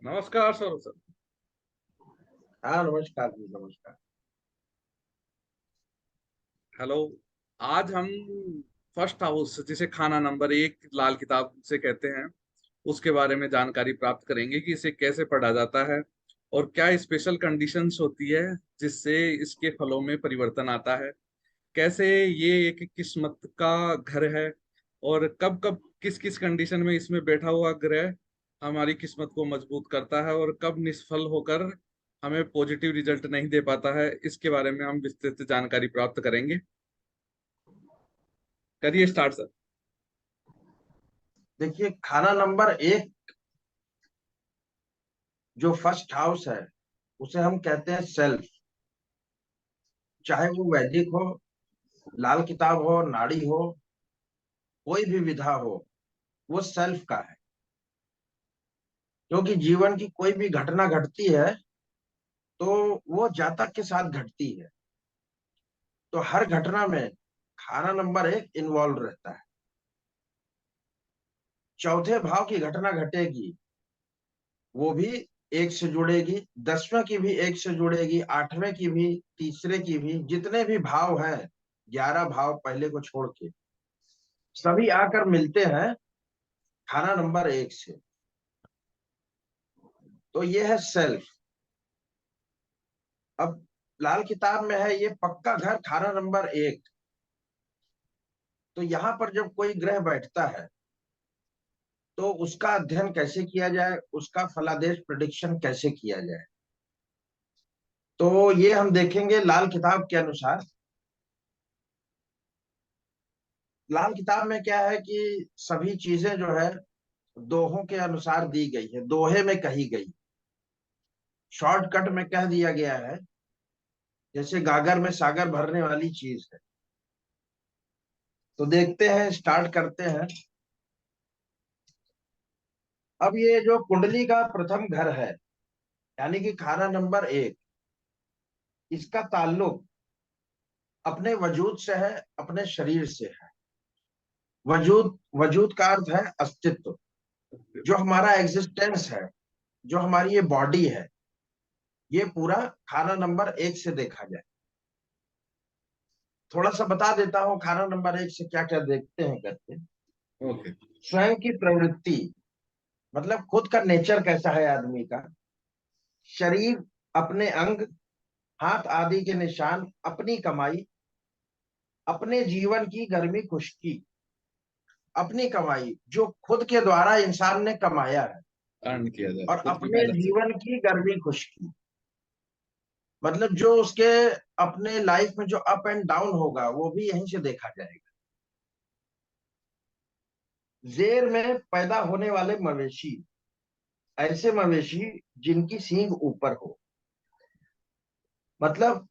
नमस्कार सर। हाँ, नमस्कार जी, नमस्कार। हेलो। आज हम फर्स्ट हाउस जिसे खाना नंबर एक लाल किताब से कहते हैं उसके बारे में जानकारी प्राप्त करेंगे कि इसे कैसे पढ़ा जाता है और क्या स्पेशल कंडीशंस होती है जिससे इसके फलों में परिवर्तन आता है। कैसे ये एक किस्मत का घर है और कब कब किस किस कंडीशन में इसमें बैठा हुआ ग्रह हमारी किस्मत को मजबूत करता है और कब निष्फल होकर हमें पॉजिटिव रिजल्ट नहीं दे पाता है, इसके बारे में हम विस्तृत जानकारी प्राप्त करेंगे। करिए स्टार्ट सर। देखिए, खाना नंबर एक जो फर्स्ट हाउस है उसे हम कहते हैं सेल्फ। चाहे वो वैदिक हो, लाल किताब हो, नाड़ी हो, कोई भी विधा हो, वो सेल्फ का है। क्योंकि जीवन की कोई भी घटना घटती है तो वो जातक के साथ घटती है। तो हर घटना में खाना नंबर एक इन्वॉल्व रहता है। चौथे भाव की घटना घटेगी, वो भी एक से जुड़ेगी, 10वें की भी एक से जुड़ेगी, 8वें की भी, तीसरे की भी, जितने भी भाव हैं, 11 भाव पहले को छोड़ के सभी आकर मिलते हैं खाना नंबर एक से। तो ये है सेल्फ। अब लाल किताब में है ये पक्का घर खाना नंबर एक। तो यहाँ पर जब कोई ग्रह बैठता है तो उसका अध्ययन कैसे किया जाए, उसका फलादेश प्रिडिक्शन कैसे किया जाए, तो ये हम देखेंगे लाल किताब के अनुसार। लाल किताब में क्या है कि सभी चीजें जो है दोहों के अनुसार दी गई है, दोहे में कही गई। शॉर्टकट में कह दिया गया है, जैसे गागर में सागर भरने वाली चीज है। तो देखते हैं, स्टार्ट करते हैं। अब ये जो कुंडली का प्रथम घर है, यानी कि खाना नंबर एक, इसका ताल्लुक अपने वजूद से है, अपने शरीर से है। वजूद, वजूद का अर्थ है अस्तित्व। जो हमारा एग्जिस्टेंस है, जो हमारी ये बॉडी है, ये पूरा खाना नंबर एक से देखा जाए। थोड़ा सा बता देता हूँ खाना नंबर एक से क्या क्या देखते हैं करके। ओके। स्वयं की प्रवृत्ति, मतलब खुद का नेचर कैसा है आदमी का। शरीर, अपने अंग, हाथ आदि के निशान, अपनी कमाई, अपने जीवन की गर्मी खुश्की। अपनी कमाई जो खुद के द्वारा इंसान ने कमाया है, अर्न किया जाए और खुद की अपने मेहनत से। जीवन की गर्मी खुश्की, मतलब जो उसके अपने लाइफ में जो अप एंड डाउन होगा वो भी यहीं से देखा जाएगा। जेर में पैदा होने वाले मवेशी, ऐसे मवेशी जिनकी सींग ऊपर हो, मतलब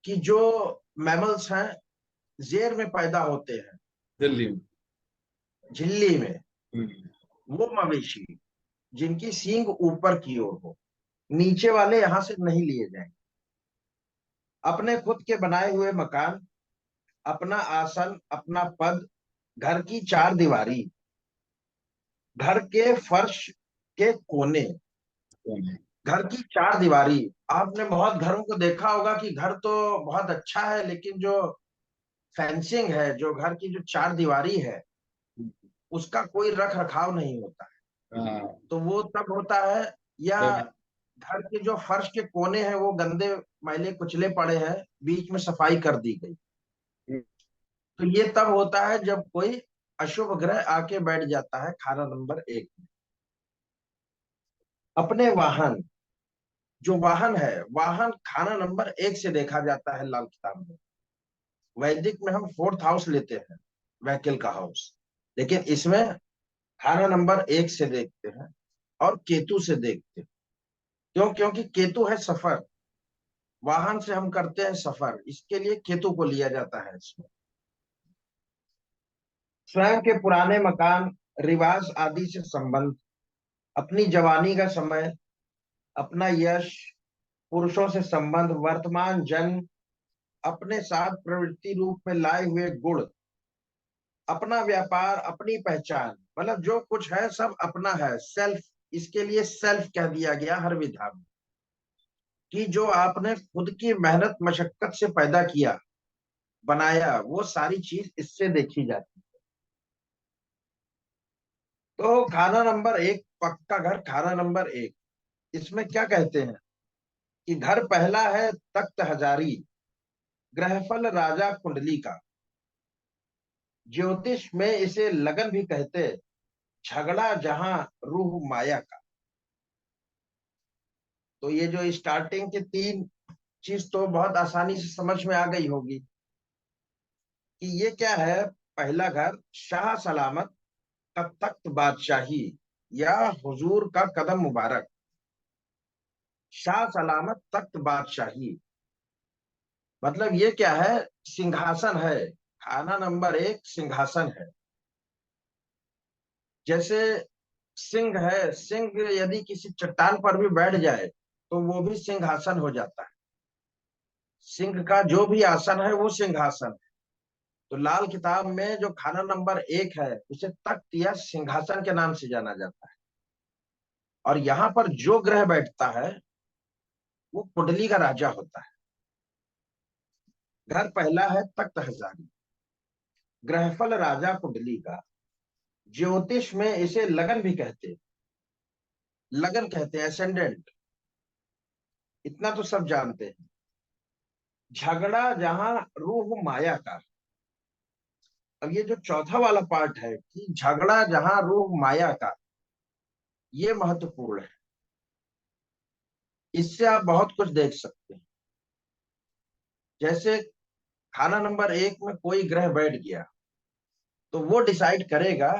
कि जो मैमल्स हैं जेर में पैदा होते हैं, दिल्ली में। झिल्ली में, हम्म। वो मवेशी जिनकी सींग ऊपर की ओर हो, नीचे वाले यहां से नहीं लिए जाएंगे। अपने खुद के बनाए हुए मकान, अपना आसन, अपना पद, घर की चार दीवारी, घर के फर्श के कोने, कौन है? घर की चार दीवारी। आपने बहुत घरों को देखा होगा कि घर तो बहुत अच्छा है, लेकिन जो फेंसिंग है, जो घर की जो चार दीवारी है, उसका कोई रख रखाव नहीं होता है। हाँ। तो वो तब होता है, या जब। घर के जो फर्श के कोने हैं वो गंदे मैले कुचले पड़े हैं, बीच में सफाई कर दी गई। तो ये तब होता है जब कोई अशुभ ग्रह आके बैठ जाता है खाना नंबर एक में। अपने वाहन, जो वाहन है, वाहन खाना नंबर एक से देखा जाता है लाल किताब में। वैदिक में हम फोर्थ हाउस लेते हैं, व्हीकल का हाउस, लेकिन इसमें खाना नंबर एक से देखते हैं और केतु से देखते हैं। क्यों? क्योंकि केतु है सफर, वाहन से हम करते हैं सफर, इसके लिए केतु को लिया जाता है इसमें। स्वयं के पुराने मकान, रिवाज आदि से संबंध, अपनी जवानी का समय, अपना यश, पुरुषों से संबंध, वर्तमान जन्म, अपने साथ प्रवृत्ति रूप में लाए हुए गुण, अपना व्यापार, अपनी पहचान, मतलब जो कुछ है सब अपना है, सेल्फ इसके लिए सेल्फ कह दिया गया हर विधा में, कि जो आपने खुद की मेहनत मशक्कत से पैदा किया, बनाया, वो सारी चीज इससे देखी जाती है। तो खाना नंबर एक, पक्का घर खाना नंबर एक, इसमें क्या कहते हैं कि घर पहला है तख्त हजारी, ग्रहफल राजा कुंडली का, ज्योतिष में इसे लगन भी कहते, झगड़ा जहां रूह माया का। तो ये जो स्टार्टिंग के तीन चीज तो बहुत आसानी से समझ में आ गई होगी कि ये क्या है। पहला घर शाह सलामत का तख्त बादशाही, या हुजूर का कदम मुबारक। शाह सलामत तख्त बादशाही मतलब ये क्या है, सिंहासन है। खाना नंबर एक सिंहासन है। जैसे सिंह है, सिंह यदि किसी चट्टान पर भी बैठ जाए तो वो भी सिंहासन हो जाता है। सिंह का जो भी आसन है वो सिंहासन है। तो लाल किताब में जो खाना नंबर एक है उसे तख्त या सिंहासन के नाम से जाना जाता है। और यहाँ पर जो ग्रह बैठता है वो कुंडली का राजा होता है। घर पहला है तख्त हजारी, ग्रहफल राजा कुंडली का, ज्योतिष में इसे लगन भी कहते, लगन कहते हैं, एसेंडेंट, इतना तो सब जानते हैं। झगड़ा जहां रूह माया का। अब ये जो चौथा वाला पार्ट है कि झगड़ा जहां रूह माया का, ये महत्वपूर्ण है। इससे आप बहुत कुछ देख सकते हैं। जैसे खाना नंबर एक में कोई ग्रह बैठ गया तो वो डिसाइड करेगा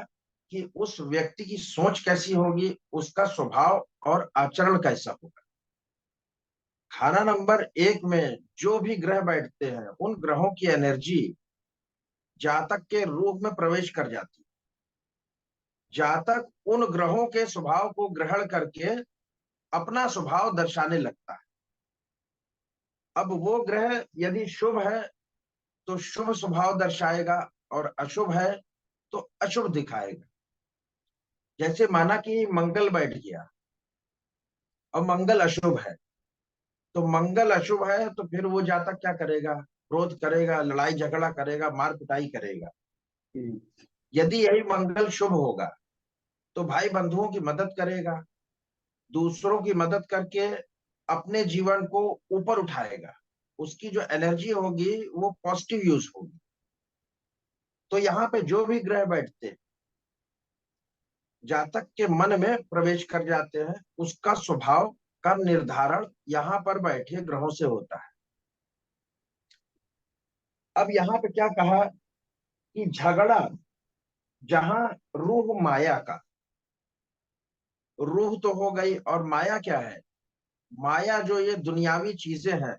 कि उस व्यक्ति की सोच कैसी होगी, उसका स्वभाव और आचरण कैसा होगा। खाना नंबर एक में जो भी ग्रह बैठते हैं उन ग्रहों की एनर्जी जातक के रूप में प्रवेश कर जाती है। जातक उन ग्रहों के स्वभाव को ग्रहण करके अपना स्वभाव दर्शाने लगता है। अब वो ग्रह यदि शुभ है तो शुभ स्वभाव दर्शाएगा, और अशुभ है तो अशुभ दिखाएगा। जैसे माना कि मंगल बैठ गया और मंगल अशुभ है, तो मंगल अशुभ है तो फिर वो जातक क्या करेगा, क्रोध करेगा, लड़ाई झगड़ा करेगा, मार पिटाई करेगा। हम्म। यदि यही मंगल शुभ होगा तो भाई बंधुओं की मदद करेगा, दूसरों की मदद करके अपने जीवन को ऊपर उठाएगा। उसकी जो एनर्जी होगी वो पॉजिटिव यूज होगी। तो यहाँ पे जो भी ग्रह बैठते हैं जातक के मन में प्रवेश कर जाते हैं, उसका स्वभाव का निर्धारण यहाँ पर बैठे ग्रहों से होता है। अब यहाँ पे क्या कहा कि झगड़ा जहां रूह माया का। रूह तो हो गई, और माया क्या है, माया जो ये दुनियावी चीजें हैं,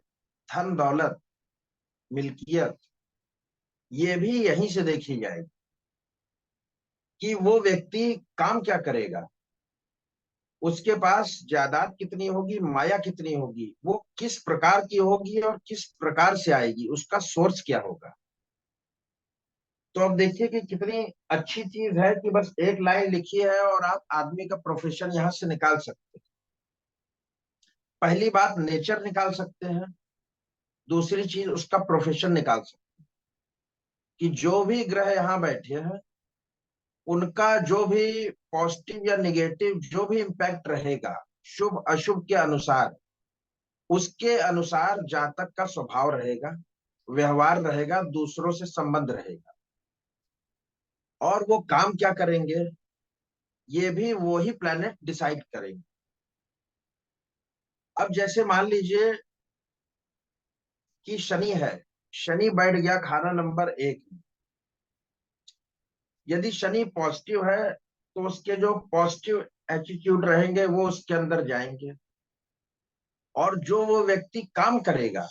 धन दौलत मिल्कियत, ये भी यहीं से देखी जाएगी कि वो व्यक्ति काम क्या करेगा, उसके पास जायदाद कितनी होगी, माया कितनी होगी, वो किस प्रकार की होगी और किस प्रकार से आएगी, उसका सोर्स क्या होगा। तो अब देखिए कि कितनी अच्छी चीज है कि बस एक लाइन लिखी है और आप आदमी का प्रोफेशन यहां से निकाल सकते हैं। पहली बात नेचर निकाल सकते हैं, दूसरी चीज उसका प्रोफेशन निकाल सकते हैं कि जो भी ग्रह यहाँ बैठे हैं उनका जो भी पॉजिटिव या निगेटिव जो भी इम्पैक्ट रहेगा शुभ अशुभ के अनुसार, उसके अनुसार जातक का स्वभाव रहेगा, व्यवहार रहेगा, दूसरों से संबंध रहेगा, और वो काम क्या करेंगे ये भी वो ही प्लैनेट डिसाइड करेंगे। अब जैसे मान लीजिए कि शनि है, शनि बैठ गया खाना नंबर एक में। यदि शनि पॉजिटिव है तो उसके जो पॉजिटिव एटीट्यूड रहेंगे वो उसके अंदर जाएंगे, और जो वो व्यक्ति काम करेगा,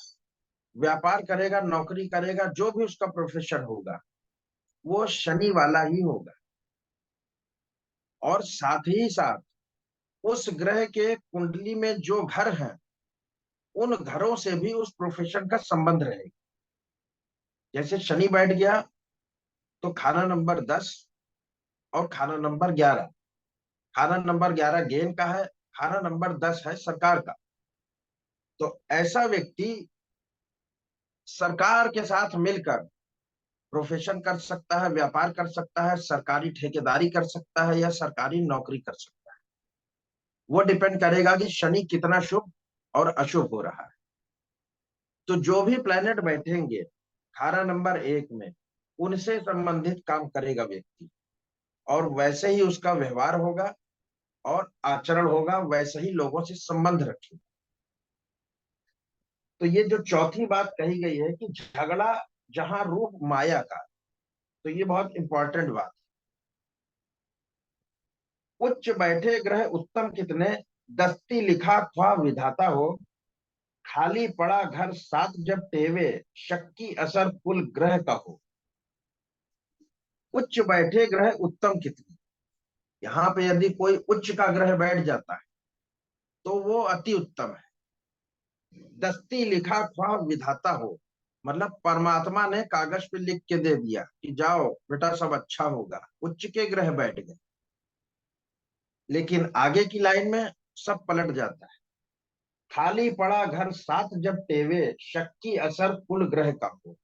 व्यापार करेगा, नौकरी करेगा, जो भी उसका प्रोफेशन होगा वो शनि वाला ही होगा। और साथ ही साथ उस ग्रह के कुंडली में जो घर हैं उन घरों से भी उस प्रोफेशन का संबंध रहेगा। जैसे शनि बैठ गया तो खाना नंबर 10 और खाना नंबर 11, खाना नंबर 11 गेन का है, खाना नंबर 10 है सरकार का। तो ऐसा व्यक्ति सरकार के साथ मिलकर प्रोफेशन कर सकता है, व्यापार कर सकता है, सरकारी ठेकेदारी कर सकता है, या सरकारी नौकरी कर सकता है। वो डिपेंड करेगा कि शनि कितना शुभ और अशुभ हो रहा है। तो जो भी प्लेनेट बैठेंगे खाना नंबर 1 में, उनसे संबंधित काम करेगा व्यक्ति, और वैसे ही उसका व्यवहार होगा और आचरण होगा, वैसे ही लोगों से संबंध रखेगा। तो ये जो चौथी बात कही गई है कि झगड़ा जहां रूप माया का, तो ये बहुत इंपॉर्टेंट बात। उच्च बैठे ग्रह उत्तम कितने, दस्ती लिखा ख्वाह विधाता हो, खाली पड़ा घर सात जब टेवे, शक्की असर कुल ग्रह का हो। उच्च बैठे ग्रह उत्तम कितने, यहाँ पे यदि कोई उच्च का ग्रह बैठ जाता है तो वो अति उत्तम है। दस्ती लिखा ख्वाह विधाता हो, मतलब परमात्मा ने कागज पे लिख के दे दिया कि जाओ बेटा सब अच्छा होगा, उच्च के ग्रह बैठ गए। लेकिन आगे की लाइन में सब पलट जाता है। खाली पड़ा घर साथ जब टेवे, शक्की असर कुल ग्रह का हो।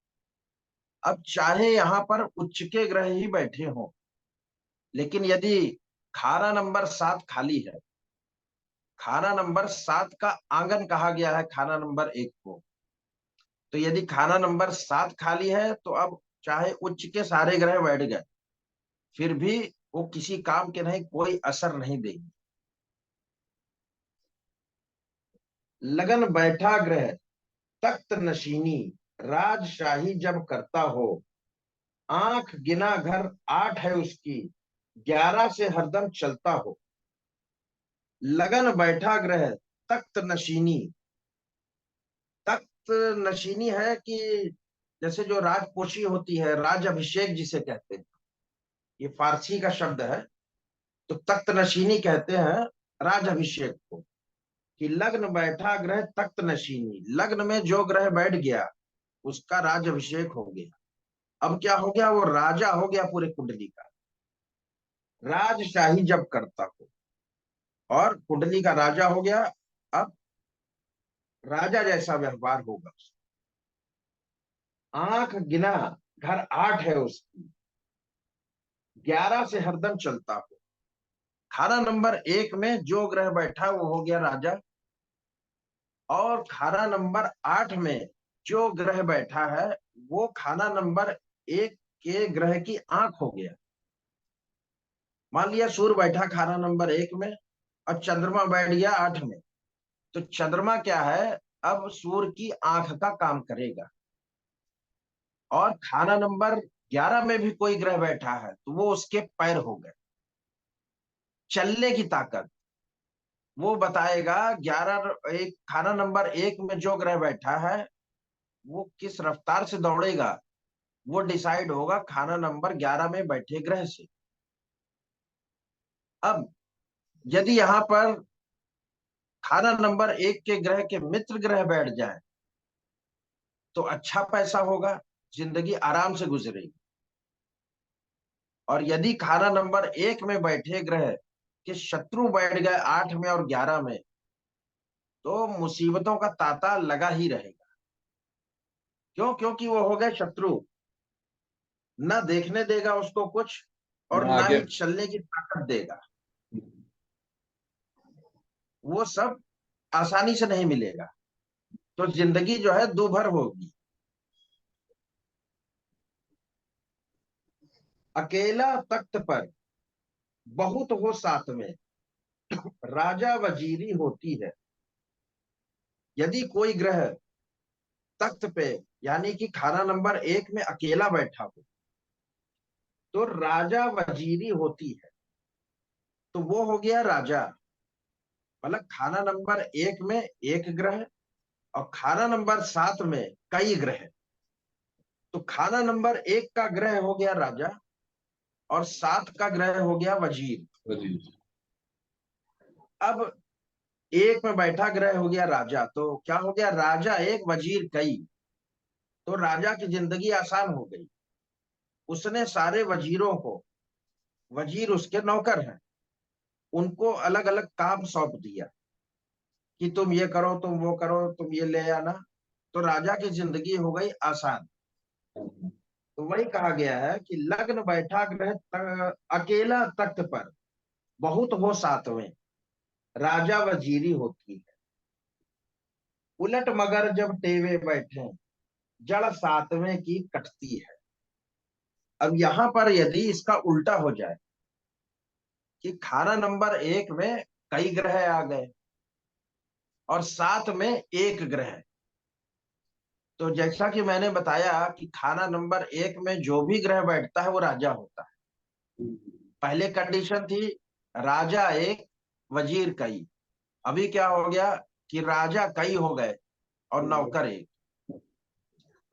अब चाहे यहाँ पर उच्च के ग्रह ही बैठे हों, लेकिन यदि खाना नंबर 7 खाली है, खाना नंबर 7 का आंगन कहा गया है खाना नंबर 1 को, तो यदि खाना नंबर 7 खाली है तो अब चाहे उच्च के सारे ग्रह बैठ गए, फिर भी वो किसी काम के नहीं, कोई असर नहीं देगी। लगन बैठा ग्रह तख्त नशीनी, राजशाही जब करता हो, आंख गिना घर 8 है उसकी, 11 से हरदम चलता हो। लगन बैठा ग्रह तख्त नशीनी, तख्त नशीनी है कि जैसे जो राजपोशी होती है, राज अभिषेक जिसे कहते हैं, ये फारसी का शब्द है। तो तख्त नशीनी कहते हैं राज अभिषेक को, कि लग्न बैठा ग्रह तख्त नशीनी, लग्न में जो ग्रह बैठ गया उसका राज अभिषेक हो गया। अब क्या हो गया, वो राजा हो गया पूरे कुंडली का, राजशाही जब करता हो, और कुंडली का राजा हो गया। अब राजा जैसा व्यवहार होगा। आंख गिना घर 8 है उसकी, 11 से हरदम चलता हो। खाना नंबर 1 में जो ग्रह बैठा वो हो गया राजा, और खाना नंबर 8 में जो ग्रह बैठा है वो खाना नंबर 1 के ग्रह की आंख हो गया। मान लिया सूर्य बैठा खाना नंबर 1 में और चंद्रमा बैठ गया 8 में, तो चंद्रमा क्या है, अब सूर्य की आंख का काम करेगा। और खाना नंबर 11 में भी कोई ग्रह बैठा है तो वो उसके पैर हो गए, चलने की ताकत वो बताएगा। 11 एक खाना नंबर 1 में जो ग्रह बैठा है वो किस रफ्तार से दौड़ेगा, वो डिसाइड होगा खाना नंबर 11 में बैठे ग्रह से। अब यदि यहाँ पर खाना नंबर 1 के ग्रह के मित्र ग्रह बैठ जाए तो अच्छा पैसा होगा, जिंदगी आराम से गुजरेगी। और यदि खाना नंबर 1 में बैठे ग्रह के शत्रु बैठ गए 8 में और 11 में, तो मुसीबतों का तांता लगा ही रहेगा। क्यों, क्योंकि वो हो गए शत्रु, न देखने देगा उसको कुछ और ना ना आगे। ही चलने की ताकत देगा। वो सब आसानी से नहीं मिलेगा, तो जिंदगी जो है दूभर होगी। अकेला तख्त पर बहुत हो साथ में, राजा वजीरी होती है। यदि कोई ग्रह तख्त पे यानी कि खाना नंबर 1 में अकेला बैठा हो तो राजा वजीरी होती है। तो वो हो गया राजा, मतलब खाना नंबर 1 में एक ग्रह और खाना नंबर 7 में कई ग्रह। तो खाना नंबर 1 का ग्रह हो गया राजा और 7 का ग्रह हो गया वजीर। जी। अब 1 में बैठा ग्रह हो गया राजा, तो क्या हो गया, राजा एक वजीर कई। तो राजा की जिंदगी आसान हो गई, उसने सारे वजीरों को, वजीर उसके नौकर हैं, उनको अलग अलग काम सौंप दिया कि तुम ये करो, तुम वो करो, तुम ये ले आना। तो राजा की जिंदगी हो गई आसान। तो वही कहा गया है कि लग्न बैठा ग्रह अकेला तख्त पर, बहुत हो सातवें, राजा वजीरी होती है। उलट मगर जब टेवे बैठे, जड़ सातवें की कटती है। अब यहां पर यदि इसका उल्टा हो जाए कि खाना नंबर एक में कई ग्रह आ गए और सात में एक ग्रह, तो जैसा कि मैंने बताया कि खाना नंबर एक में जो भी ग्रह बैठता है वो राजा होता है। पहले कंडीशन थी राजा एक, वजीर कई। अभी क्या हो गया कि राजा कई हो गए और नौकर एक।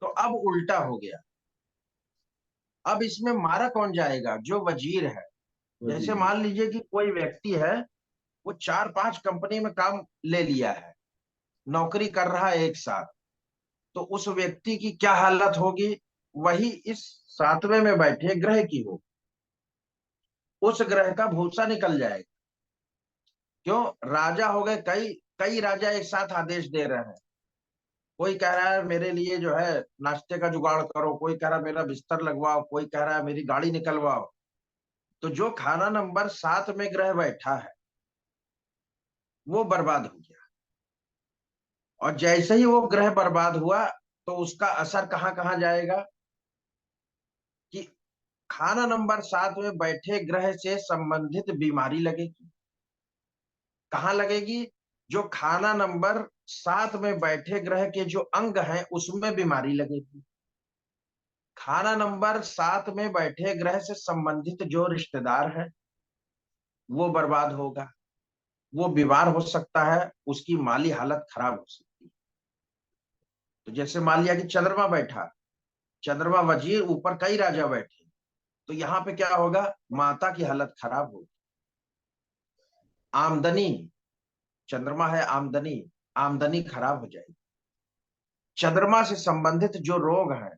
तो अब उल्टा हो गया। अब इसमें मारा कौन जाएगा? जो वजीर है। जैसे मान लीजिए कि कोई व्यक्ति है, वो चार पांच कंपनी में काम ले लिया है, नौकरी कर रहा है एक साथ। तो उस व्यक्ति की क्या हालत होगी? वही इस सातवें में बैठे ग्रह की हो। उस ग्रह का भूसा निकल जाएगा। क्यों? राजा हो गए कई, कई राजा एक साथ आदेश दे रहे हैं। कोई कह रहा है मेरे लिए जो है नाश्ते का जुगाड़ करो, कोई कह रहा है मेरा बिस्तर लगवाओ, कोई कह रहा है मेरी गाड़ी निकलवाओ। तो जो खाना नंबर सात में ग्रह बैठा है वो बर्बाद हो गया। और जैसे ही वो ग्रह बर्बाद हुआ तो उसका असर कहाँ कहाँ जाएगा कि खाना नंबर सात में बैठे ग्रह से संबंधित बीमारी लगेगी। कहाँ लगेगी? जो खाना नंबर सात में बैठे ग्रह के जो अंग हैं उसमें बीमारी लगेगी। खाना नंबर सात में बैठे ग्रह से संबंधित जो रिश्तेदार है वो बर्बाद होगा, वो बीमार हो सकता है, उसकी माली हालत खराब हो सकती है। तो जैसे मान लिया कि चंद्रमा बैठा, चंद्रमा वजीर, ऊपर कई राजा बैठे, तो यहाँ पे क्या होगा? माता की हालत खराब होगी। आमदनी, चंद्रमा है आमदनी, आमदनी खराब हो जाएगी। चंद्रमा से संबंधित जो रोग है,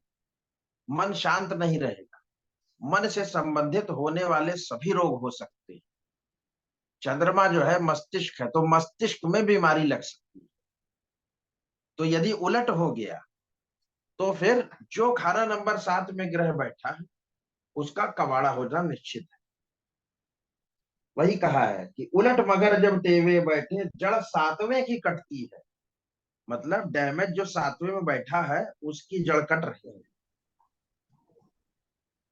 मन शांत नहीं रहेगा, मन से संबंधित होने वाले सभी रोग हो सकते हैं। चंद्रमा जो है मस्तिष्क है, तो मस्तिष्क में बीमारी लग सकती है। तो यदि उलट हो गया तो फिर जो खाना नंबर सात में ग्रह बैठा है उसका कबाड़ा होना निश्चित है। वही कहा है कि उलट मगर जब टेवे बैठे, जड़ सातवें की कटती है। मतलब डैमेज जो सातवें में बैठा है उसकी जड़ कट रही है।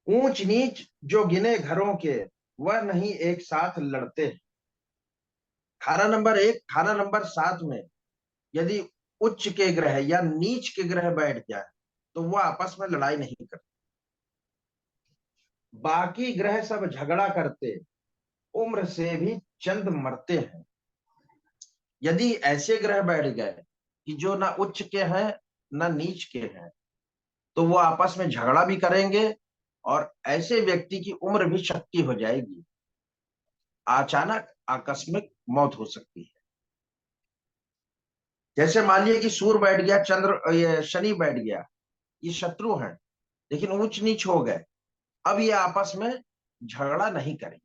ऊंच नीच जो गिने घरों के, वह नहीं एक साथ लड़ते हैं। खाना नंबर एक, खाना नंबर सात में यदि उच्च के ग्रह या नीच के ग्रह बैठ जाए तो वह आपस में लड़ाई नहीं करते। बाकी ग्रह सब झगड़ा करते, उम्र से भी चंद मरते हैं। यदि ऐसे ग्रह बैठ गए कि जो ना उच्च के हैं ना नीच के हैं, तो वो आपस में झगड़ा भी करेंगे और ऐसे व्यक्ति की उम्र भी शक्ति हो जाएगी। अचानक आकस्मिक मौत हो सकती है। जैसे मान लिया कि सूर्य बैठ गया, चंद्र ये शनि बैठ गया, ये शत्रु हैं लेकिन ऊंच नीच हो गए। अब ये आपस में झगड़ा नहीं करेंगे।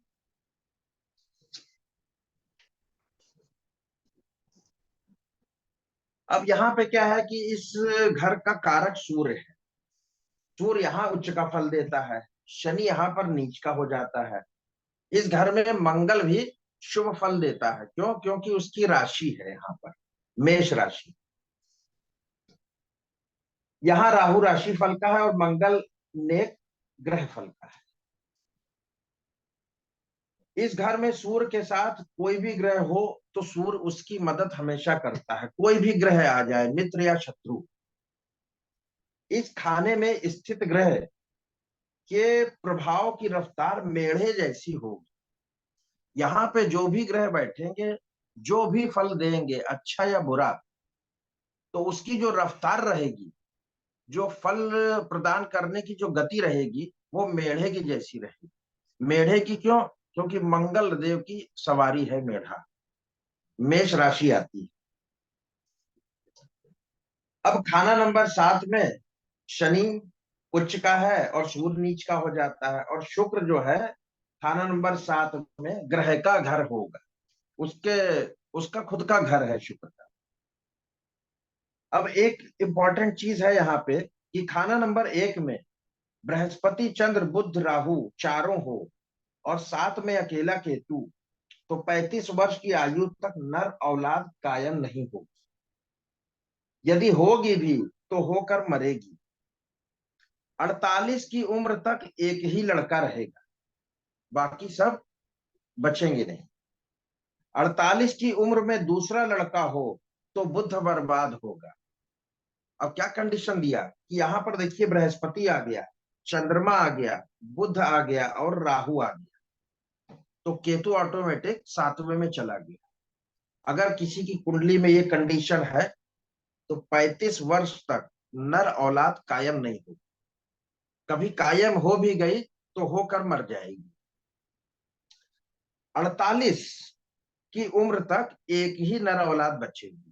अब यहाँ पे क्या है कि इस घर का कारक सूर्य है। सूर्य यहाँ उच्च का फल देता है, शनि यहाँ पर नीच का हो जाता है। इस घर में मंगल भी शुभ फल देता है। क्यों? क्योंकि उसकी राशि है यहाँ पर मेष राशि। यहाँ राहु राशि फल का है और मंगल नेक ग्रह फल का है। इस घर में सूर्य के साथ कोई भी ग्रह हो तो सूर्य उसकी मदद हमेशा करता है। कोई भी ग्रह आ जाए, मित्र या शत्रु, इस खाने में स्थित ग्रह के प्रभाव की रफ्तार मेढ़े जैसी होगी। यहाँ पे जो भी ग्रह बैठेंगे, जो भी फल देंगे अच्छा या बुरा, तो उसकी जो रफ्तार रहेगी, जो फल प्रदान करने की जो गति रहेगी, वो मेढ़े की जैसी रहेगी। मेढ़े की क्यों? क्योंकि मंगल देव की सवारी है मेढ़ा, मेष राशि आती है। अब खाना नंबर सात में शनि उच्च का है और सूर्य नीच का हो जाता है, और शुक्र जो है खाना नंबर 7 में ग्रह का घर होगा, उसके उसका खुद का घर है शुक्र का। अब एक इंपॉर्टेंट चीज है यहाँ पे कि खाना नंबर 1 में बृहस्पति चंद्र बुध राहु चारों हो और 7 में अकेला केतु, तो 35 वर्ष की आयु तक नर औलाद कायम नहीं होगी। यदि होगी भी तो होकर मरेगी। 48 की उम्र तक एक ही लड़का रहेगा, बाकी सब बचेंगे नहीं। 48 की उम्र में दूसरा लड़का हो तो बुध बर्बाद होगा। अब क्या कंडीशन दिया कि यहां पर देखिए बृहस्पति आ गया, चंद्रमा आ गया, बुध आ गया और राहु आ गया, तो केतु ऑटोमेटिक 7वें में चला गया। अगर किसी की कुंडली में ये कंडीशन है तो 35 वर्ष तक नर औलाद कायम नहीं होगी। कभी कायम हो भी गई तो होकर मर जाएगी। 48 की उम्र तक एक ही नर औलाद बचेगी,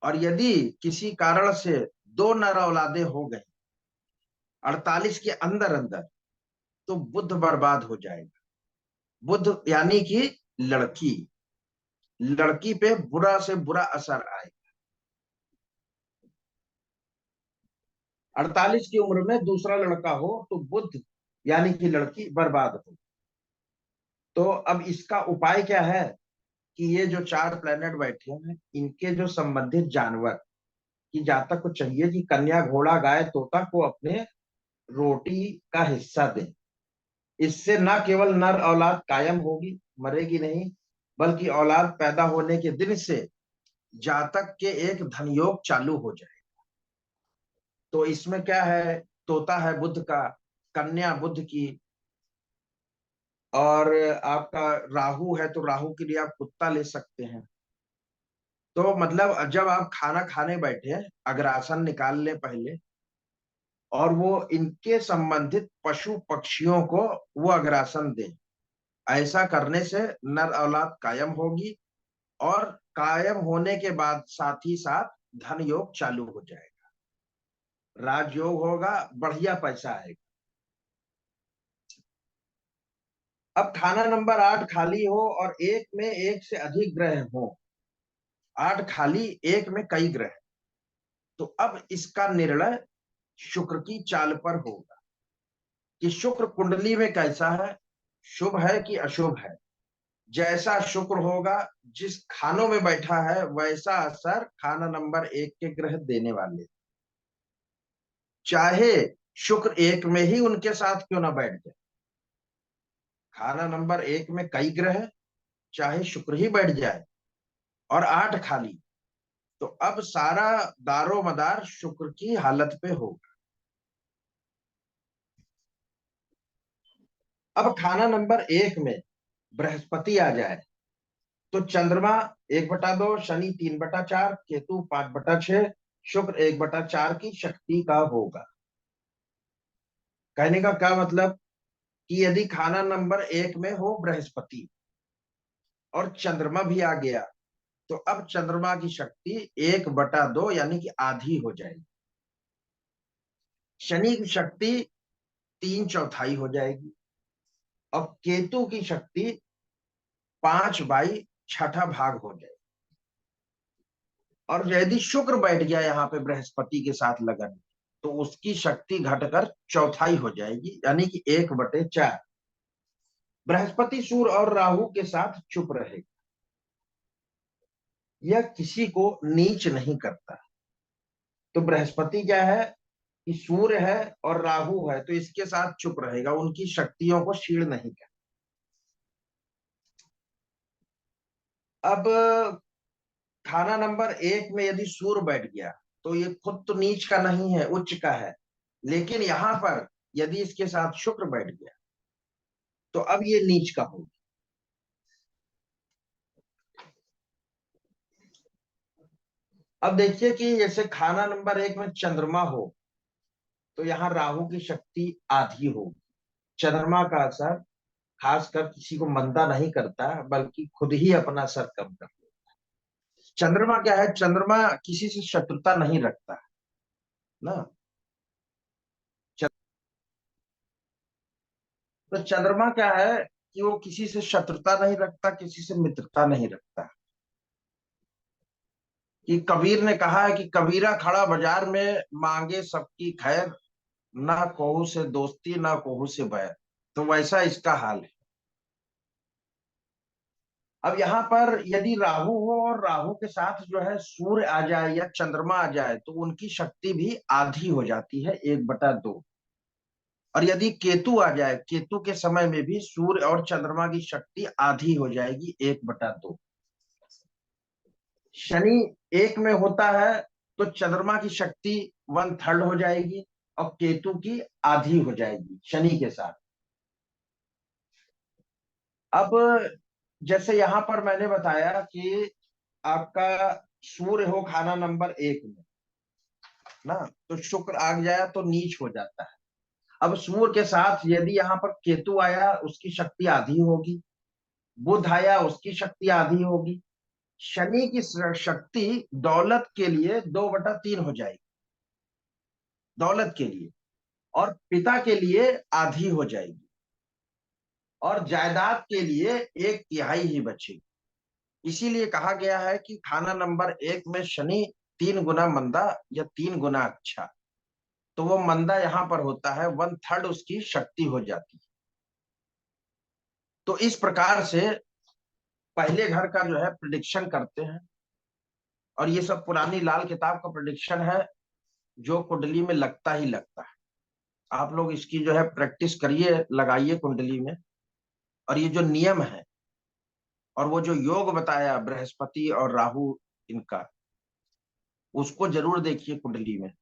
और यदि किसी कारण से दो नर औलादे हो गई 48 के अंदर अंदर, तो बुध बर्बाद हो जाएगा। बुध यानी कि लड़की, लड़की पे बुरा से बुरा असर आएगा। 48 की उम्र में दूसरा लड़का हो तो बुध यानी कि लड़की बर्बाद हो। तो अब इसका उपाय क्या है कि ये जो 4 प्लेनेट बैठे हैं इनके जो संबंधित जानवर की जातक को चाहिए कि कन्या घोड़ा गाय तोता को अपने रोटी का हिस्सा दें। इससे न केवल नर औलाद कायम होगी, मरेगी नहीं, बल्कि औलाद पैदा होने के दिन से जातक के एक धनयोग चालू हो जाए। तो इसमें क्या है, तोता है बुध का, कन्या बुध की, और आपका राहु है तो राहु के लिए आप कुत्ता ले सकते हैं। तो मतलब जब आप खाना खाने बैठे अग्रासन निकाल ले पहले, और वो इनके संबंधित पशु पक्षियों को वो अग्रासन दें। ऐसा करने से नर औलाद कायम होगी, और कायम होने के बाद साथ ही साथ धन योग चालू हो जाएगा, राजयोग होगा, बढ़िया पैसा आएगा। अब खाना नंबर 8 खाली हो और एक में एक से अधिक ग्रह हो, 8 खाली एक में कई ग्रह, तो अब इसका निर्णय शुक्र की चाल पर होगा कि शुक्र कुंडली में कैसा है, शुभ है कि अशुभ है। जैसा शुक्र होगा, जिस खानों में बैठा है, वैसा असर खाना नंबर 1 के ग्रह देने वाले, चाहे शुक्र एक में ही उनके साथ क्यों ना बैठ जाए। खाना नंबर 1 में कई ग्रह, चाहे शुक्र ही बैठ जाए, और 8 खाली, तो अब सारा दारो मदार शुक्र की हालत पे होगा। अब खाना नंबर 1 में बृहस्पति आ जाए तो चंद्रमा 1/2, शनि 3/4, केतु 5/6, शुक्र 1/4 की शक्ति का होगा। कहने का क्या मतलब कि यदि खाना नंबर 1 में हो बृहस्पति और चंद्रमा भी आ गया, तो अब चंद्रमा की शक्ति 1/2 यानी कि आधी हो जाएगी। शनि की शक्ति 3/4 हो जाएगी, और केतु की शक्ति 5/6 हो जाएगी। और यदि शुक्र बैठ गया यहाँ पे बृहस्पति के साथ लगन, तो उसकी शक्ति घटकर चौथाई हो जाएगी, यानी कि 1/4। बृहस्पति सूर्य और राहु के साथ चुप रहेगा, यह किसी को नीच नहीं करता। तो बृहस्पति क्या है कि सूर्य है और राहु है, तो इसके साथ चुप रहेगा, उनकी शक्तियों को क्षीण नहीं कर। अब खाना नंबर 1 में यदि सूर्य बैठ गया, तो ये खुद तो नीच का नहीं है, उच्च का है, लेकिन यहां पर यदि इसके साथ शुक्र बैठ गया तो अब ये नीच का होगा। अब देखिए कि जैसे खाना नंबर 1 में चंद्रमा हो, तो यहाँ राहु की शक्ति आधी होगी। चंद्रमा का असर खासकर किसी को मंदा नहीं करता, बल्कि खुद ही अपना असर कम कर देता। चंद्रमा क्या है, चंद्रमा किसी से शत्रुता नहीं रखता ना। तो चंद्रमा क्या है कि वो किसी से शत्रुता नहीं रखता, किसी से मित्रता नहीं रखता। कि कबीर ने कहा है कि कबीरा खड़ा बाजार में मांगे सबकी खैर, ना कोहू से दोस्ती ना कोहू से बैर। तो वैसा इसका हाल है। अब यहाँ पर यदि राहु हो और राहु के साथ जो है सूर्य आ जाए या चंद्रमा आ जाए, तो उनकी शक्ति भी आधी हो जाती है, 1/2। और यदि केतु आ जाए, केतु के समय में भी सूर्य और चंद्रमा की शक्ति आधी हो जाएगी, 1/2। शनि एक में होता है तो चंद्रमा की शक्ति 1/3 हो जाएगी और केतु की आधी हो जाएगी शनि के साथ। अब जैसे यहां पर मैंने बताया कि आपका सूर्य हो खाना नंबर 1 में ना, तो शुक्र आ जाए तो नीच हो जाता है। अब सूर्य के साथ यदि यहाँ पर केतु आया, उसकी शक्ति आधी होगी। बुध आया, उसकी शक्ति आधी होगी। शनि की शक्ति दौलत के लिए 2/3 हो जाएगी, दौलत के लिए। और पिता के लिए आधी हो जाएगी। और जायदाद के लिए 1/3 ही बचेगी। इसीलिए कहा गया है कि खाना नंबर 1 में शनि 3 गुना मंदा या 3 गुना अच्छा। तो वो मंदा यहाँ पर होता है, 1/3 उसकी शक्ति हो जाती है। तो इस प्रकार से पहले घर का जो है प्रिडिक्शन करते हैं। और ये सब पुरानी लाल किताब का प्रिडिक्शन है, जो कुंडली में लगता ही लगता है। आप लोग इसकी जो है प्रैक्टिस करिए, लगाइए कुंडली में। और ये जो नियम है और वो जो योग बताया बृहस्पति और राहु इनका, उसको जरूर देखिए कुंडली में।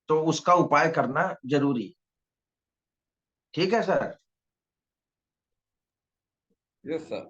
तो उसका उपाय करना जरूरी। ठीक है सर। Yes sir.